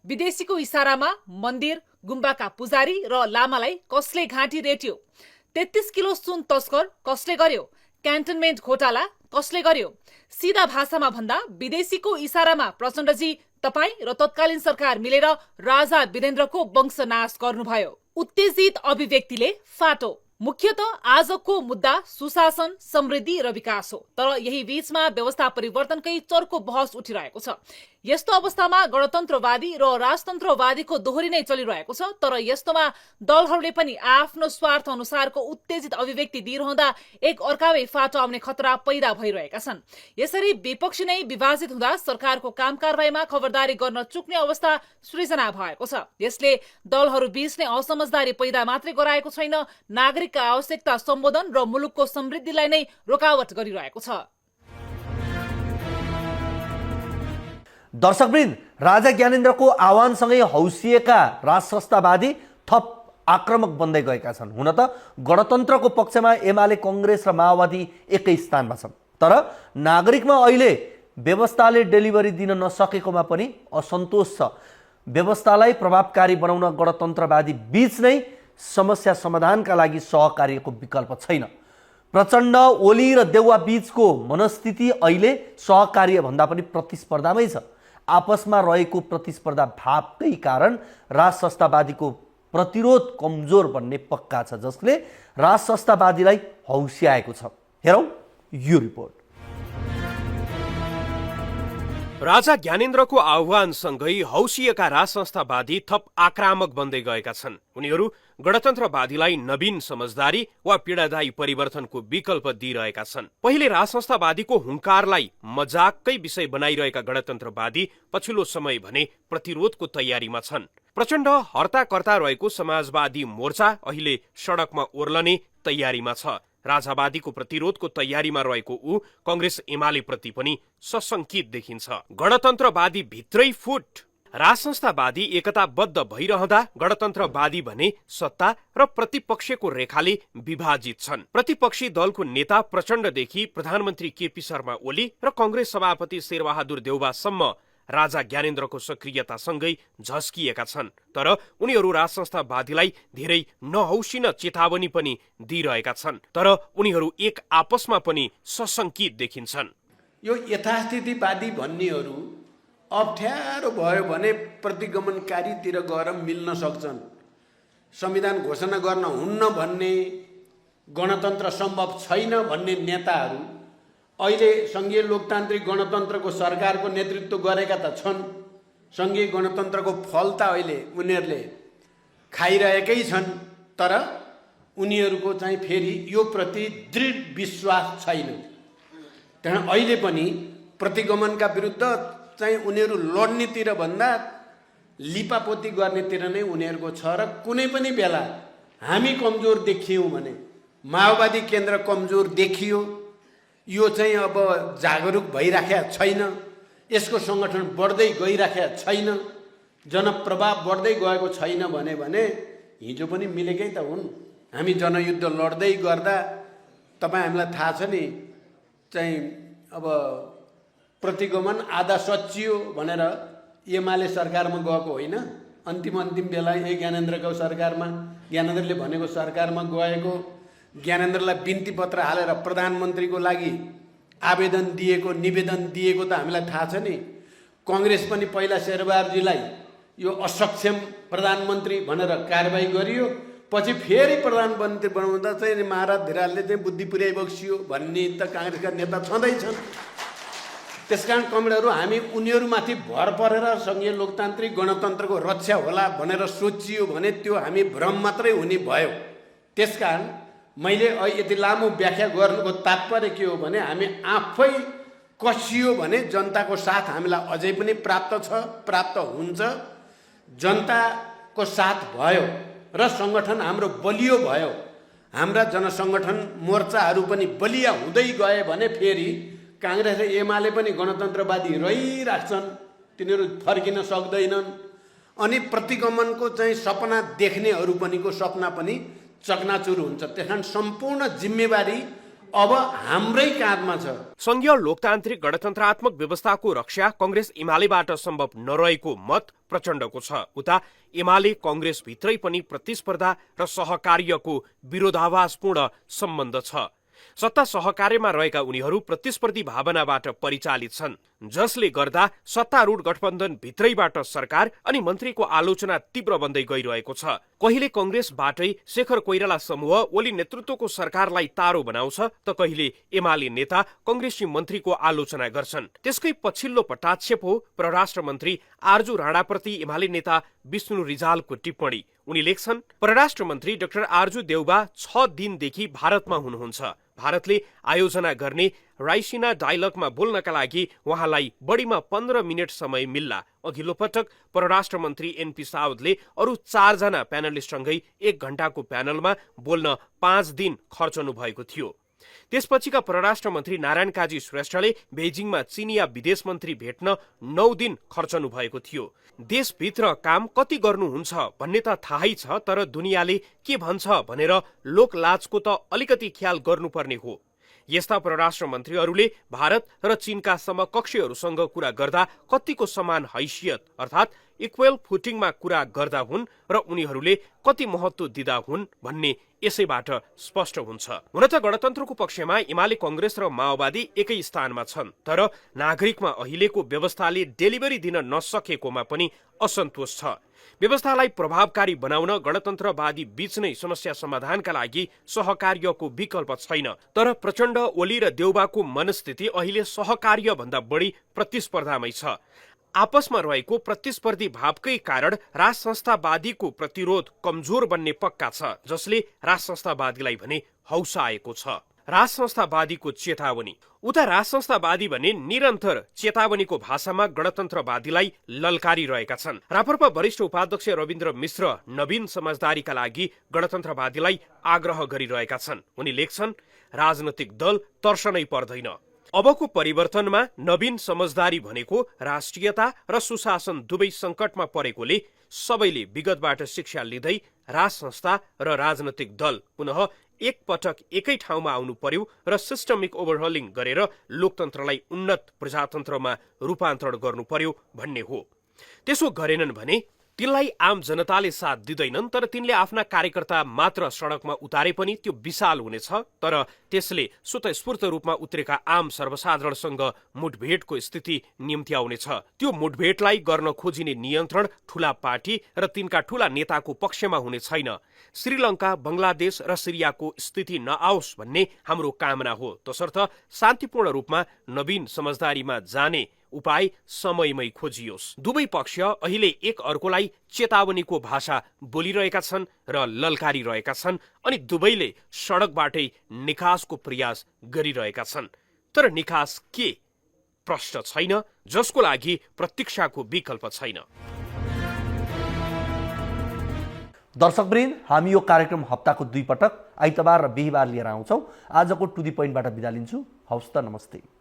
विदेशीको इसारामा मन्दिर, गुम्बाका पुजारी र लामालाई कसले घाँटी रेट्यो? 33 किलो सुन तस्कर कसले गर्यो? क्यान्टनमेन्ट घोटाला कसले गर्यो? सीधा भाषामा भन्दा विदेशीको इसारामा प्रचण्डजी तपाई र तत्कालीन सरकार मिलेर राजा वीरेन्द्रको वंशनाश गर्नुभयो। उत्तेजित अभिव्यक्तिले फाटो। मुख्यतः आजको मुद्दा सुशासन, समृद्धि र विकास हो, तर यही बीचमा व्यवस्था परिवर्तनकै चर्को बहस उठिरहेको छ। यस्तो अवस्थामा गणतन्त्रवादी र राजतन्त्रवादीको दोहोरी नै चलिरहेको छ। तर यस्तोमा दलहरूले पनि आफ्नो स्वार्थ अनुसारको उत्तेजित अभिव्यक्ति दिइरहँदा एक अर्कामै फाटो आउने खतरा पैदा भइरहेका छन्। यसरी विपक्षी नै विभाजित हुँदा सरकारको काम कारबाहीमा खबरदारी गर्न चुक्ने अवस्था सृजना भएको छ। यसले दलहरू बीच नै असमझदारी पैदा मात्रै गराएको छैन, नागरिकका आवश्यकता सम्बोधन र मुलुकको समृद्धिलाई नै रोकावट गरिरहेको छ। दर्शकवृन्द, राजा ज्ञानेन्द्रको आह्वानसँगै हौसिएका राजसंस्थावादी थप आक्रामक बन्दै गएका छन्। हुन त गणतन्त्रको पक्षमा एमाले, कांग्रेस र माओवादी एकै स्थानमा छन्, तर नागरिकमा अहिले व्यवस्थाले डेलिभरी दिन नसकेकोमा पनि असन्तोष छ। व्यवस्थालाई प्रभावकारी बनाउन गणतन्त्रवादी बीच नै समस्या समाधानका लागि सहकार्यको विकल्प छैन। प्रचण्ड, ओली र देउवा बीचको मनस्थिति अहिले सहकार्य भन्दा पनि प्रतिस्पर्धामै छ। आपसमा रहेको प्रतिस्पर्धा भावकै कारण राज संस्थावादीको प्रतिरोध कमजोर बन्ने पक्का छ, जसले राज संस्थावादीलाई हौस्याएको छ। हेरौँ यो रिपोर्ट। राजा ज्ञानेन्द्रको आह्वानसँगै हौसिएका राज संस्थावादी थप आक्रामक बन्दै गएका छन्। उनीहरू गणतन्त्रवादीलाई नवीन समझदारी वा पीडादायी परिवर्तनको विकल्प दिइरहेका छन्। पहिले राज संस्थावादीको हुंकारलाई मजाककै विषय बनाइरहेका गणतन्त्रवादी पछिल्लो समय भने प्रतिरोधको तयारीमा छन्। प्रचण्ड हर्ताकर्ता रहेको समाजवादी मोर्चा अहिले सडकमा ओर्लने तयारीमा छ। राजावादीको प्रतिरोधको तयारीमा रहेको ऊ कंग्रेस एमाले प्रति पनि सशंकित देखिन्छ। गणतन्त्रवादी भित्रै फुट। राज संस्थावादी एकताबद्ध भइरहँदा गणतन्त्रवादी भने सत्ता र प्रतिपक्षको रेखाले विभाजित छन्। प्रतिपक्षी दलको नेता प्रचण्डदेखि प्रधानमन्त्री केपी शर्मा ओली र कंग्रेस सभापति शेरबहादुर देउवासम्म राजा ज्ञानेन्द्रको सक्रियतासँगै झस्किएका छन्। तर उनीहरू राज संस्थावादीलाई धेरै नहौसिन चेतावनी पनि दिइरहेका छन्। तर उनीहरू एक आपसमा पनि सशंकित देखिन्छन्। यो यथास्थितिवादी भन्नेहरू अप्ठ्यारो भयो भने प्रतिगमनकारीतिर गएर मिल्न सक्छन्। संविधान घोषणा गर्न हुन्न भन्ने, गणतन्त्र सम्भव छैन भन्ने नेताहरू अहिले संघीय लोकतान्त्रिक गणतन्त्रको सरकारको नेतृत्व गरेका त छन्। संघीय गणतन्त्रको फल त अहिले उनीहरूले खाइरहेकै छन्। तर उनीहरूको चाहिँ फेरि यो प्रति दृढ विश्वास छैन। त्यहाँ अहिले पनि प्रतिगमनका विरुद्ध चाहिँ उनीहरू लड्नेतिर भन्दा लिपापोती गर्नेतिर नै उनीहरूको छ। र कुनै पनि बेला हामी कमजोर देखियौँ भने, माओवादी केन्द्र कमजोर देखियो, यो चाहिँ अब जागरुक भइराखेको छैन, यसको सङ्गठन बढ्दै गइराखेको छैन, जनप्रभाव बढ्दै गएको छैन भने हिजो पनि मिलेकै त हुन्। हामी जनयुद्ध लड्दै गर्दा तपाईँ हामीलाई थाहा छ नि, चाहिँ अब प्रतिगमन आधा सचियो भनेर एमाले सरकारमा गएको होइन। अन्तिम बेला ज्ञानेन्द्रको सरकारमा, ज्ञानेन्द्रले भनेको सरकारमा गएको, ज्ञानेन्द्रलाई बिन्ती पत्र हालेर प्रधानमन्त्रीको लागि आवेदन दिएको, निवेदन दिएको त हामीलाई थाहा छ नि। कांग्रेस पनि पहिला शेरबहादुरजीलाई यो असक्षम प्रधानमन्त्री भनेर कारबाही गरियो, पछि फेरि प्रधानमन्त्री बनाउँदा चाहिँ महाराज धिरालले चाहिँ बुद्धि पुर्याइ बक्सियो भन्ने त कांग्रेसका नेता छँदैछन्। त्यसकारण कमरेडहरू हामी उनीहरूमाथि भर परेर संघीय लोकतान्त्रिक गणतन्त्रको रक्षा होला भनेर सोचियो भने त्यो हामी भ्रम मात्रै हुने भयो। त्यसकारण मैले यति लामो व्याख्या गर्नुको तात्पर्य के हो भने, हामी आफै कसियो भने जनताको साथ हामीलाई अझै पनि प्राप्त हुन्छ। जनताको साथ भयो र सङ्गठन हाम्रो बलियो भयो, हाम्रा जनसङ्गठन मोर्चाहरू पनि बलिया हुँदै गए भने फेरि कांग्रेस र एमाले पनि गणतन्त्रवादी रहिराख्छन्, तिनीहरू फर्किन सक्दैनन्। अनि प्रतिगमनको चाहिँ सपना देख्नेहरू पनिको सपना पनि चकनाचुर हुन्छ। त्यसकारण सम्पूर्ण जिम्मेवारी अब हाम्रै काँधमा छ। संघीय लोकतान्त्रिक गणतन्त्रात्मक व्यवस्थाको रक्षा कंग्रेस एमालेबाट सम्भव नरहेको मत प्रचण्डको छ। उता एमाले कंग्रेस भित्रै पनि प्रतिस्पर्धा र सहकार्यको विरोधाभासपूर्ण सम्बन्ध छ। सत्ता सहकार्यमा रहेका उनीहरू प्रतिस्पर्धी भावनाबाट परिचालित छन्, जसले गर्दा सत्तारूढ गठबन्धन भित्रैबाट सरकार अनि मन्त्रीको आलोचना तीव्र बन्दै गइरहेको छ। कहिले कंग्रेसबाटै शेखर कोइराला समूह ओली नेतृत्वको सरकारलाई तारो बनाउँछ त कहिले एमाले नेता कंग्रेसी मन्त्रीको आलोचना गर्छन्। त्यसकै पछिल्लो पटाक्षेप हो परराष्ट्र मन्त्री आरजू राणाप्रति एमाले नेता विष्णु रिजालको टिप्पणी। उनी लेख्छन्, परराष्ट्र मन्त्री डाक्टर आरजू देउवा 6 दिनदेखि भारतमा हुनुहुन्छ। भारतले आयोजना गर्ने राइसिना डायलगमा बोल्नका लागि उहाँलाई बढीमा 15 मिनट समय मिल्ला। अघिल्लो पटक परराष्ट्र मन्त्री एनपी साउदले अरू 4 जना प्यानलिस्टसँगै 1 घण्टाको प्यानलमा बोल्न 5 दिन खर्चनु भएको थियो। त्यसपछिका परराष्ट्र मन्त्री नारायण काजी श्रेष्ठले बेजिङमा चिनिया विदेश मन्त्री भेट्न 9 दिन खर्चनु भएको थियो। देशभित्र काम कति गर्नुहुन्छ भन्ने त थाहै छ, तर दुनियाँले के भन्छ भनेर लोकलाजको त अलिकति ख्याल गर्नुपर्ने हो। यस्ता परराष्ट्र मन्त्रीहरूले भारत र चीनका समकक्षीहरूसँग कुरा गर्दा कतिको समान हैसियत अर्थात् इक्वल फुटिङमा कुरा गर्दा हुन् र उनीहरूले कति महत्त्व दिँदा हुन् भन्ने यसैबाट स्पष्ट हुन्छ। हुन त गणतन्त्रको पक्षमा एमाले कांग्रेस र माओवादी एकै स्थानमा छन्, तर नागरिकमा अहिलेको व्यवस्थाले डेलिभरी दिन नसकेकोमा पनि असन्तोष छ। व्यवस्थालाई प्रभावकारी बनाउन गणतन्त्रवादी बीच नै समस्या समाधानका लागि सहकार्यको विकल्प छैन। तर प्रचण्ड, ओली र देउबाको मनस्थिति अहिले सहकार्य भन्दा बढी प्रतिस्पर्धामै छ। आपसमा रहेको प्रतिस्पर्धी भावकै कारण राज संस्थावादीको प्रतिरोध कमजोर बन्ने पक्का छ, जसले राज संस्थावादीलाई भने हौसाएको छ। राज संस्थावादीको चेतावनी। उता राज संस्थावादी भने निरन्तर चेतावनीको भाषामा गणतन्त्रवादीलाई ललकारिरहेका छन्। राप्रपा वरिष्ठ उपाध्यक्ष रविन्द्र मिश्र नवीन समझदारीका लागि गणतन्त्रवादीलाई आग्रह गरिरहेका छन्। उनी लेख्छन्, राजनैतिक दल तर्सनै पर्दैन। अबको परिवर्तनमा नवीन समझदारी भनेको राष्ट्रियता र सुशासन दुवै संकटमा परेकोले सबैले विगतबाट शिक्षा लिँदै राज संस्था र राजनैतिक दल पुनः एकपटक एकै ठाउँमा आउनु पर्यो र सिस्टमिक ओभरहलिङ गरेर लोकतन्त्रलाई उन्नत प्रजातन्त्रमा रूपान्तरण गर्नु पर्यो भन्ने हो। त्यसो गरेनन् भने तिनलाई आम जनताले साथ दिँदैनन्, तर तिनले आफ्ना कार्यकर्ता मात्र सडकमा उतारे पनि त्यो विशाल हुनेछ। तर त्यसले स्वतस्फूर्त रूपमा उत्रेका आम सर्वसाधारणसँग मुठभेडको स्थिति निम्त्याउनेछ। त्यो मुठभेडलाई गर्न खोजिने नियन्त्रण ठूला पार्टी र तिनका ठूला नेताको पक्षमा हुने छैन। श्रीलङ्का, बंगलादेश र सिरियाको स्थिति नआओस् भन्ने हाम्रो कामना हो। तसर्थ शान्तिपूर्ण रूपमा नवीन समझदारीमा जाने उपाय समयमै खोजियोस्। दुवै पक्ष अहिले एक अर्कोलाई चेतावनीको भाषा बोलिरहेका छन् र ललकारिरहेका छन्, अनि दुवैले सडकबाटै निकासको प्रयास गरिरहेका छन्। तर निकास के? प्रश्न छैन, जसको लागि प्रतीक्षाको विकल्प छैन। दर्शकवृन्द, हामी यो कार्यक्रम हप्ताको 2 पटक आइतबार र बिहीबार लिएर आउँछौँ। आजको टु दी पोइन्टबाट बिदा लिन्छु। हवस् त, नमस्ते।